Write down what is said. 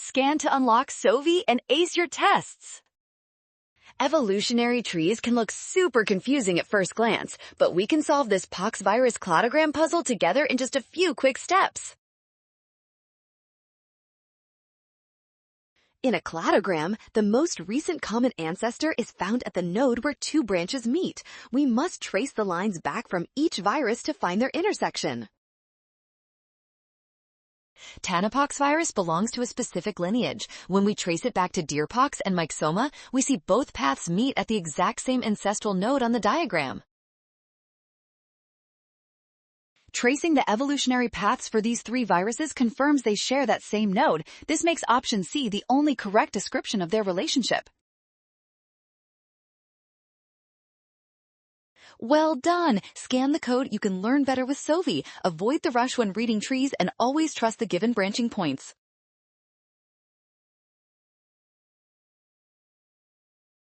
Scan to unlock Sovi and ace your tests. Evolutionary trees can look super confusing at first glance, but we can solve this poxvirus cladogram puzzle together in just a few quick steps. In a cladogram, the most recent common ancestor is found at the node where two branches meet. We must trace the lines back from each virus to find their intersection. Tanapox virus belongs to a specific lineage. When we trace it back to deerpox and myxoma, we see both paths meet at the exact same ancestral node on the diagram. Tracing the evolutionary paths for these three viruses confirms they share that same node. This makes option C the only correct description of their relationship. Well done! Scan the code. You can learn better with Sovi. Avoid the rush when reading trees and always trust the given branching points.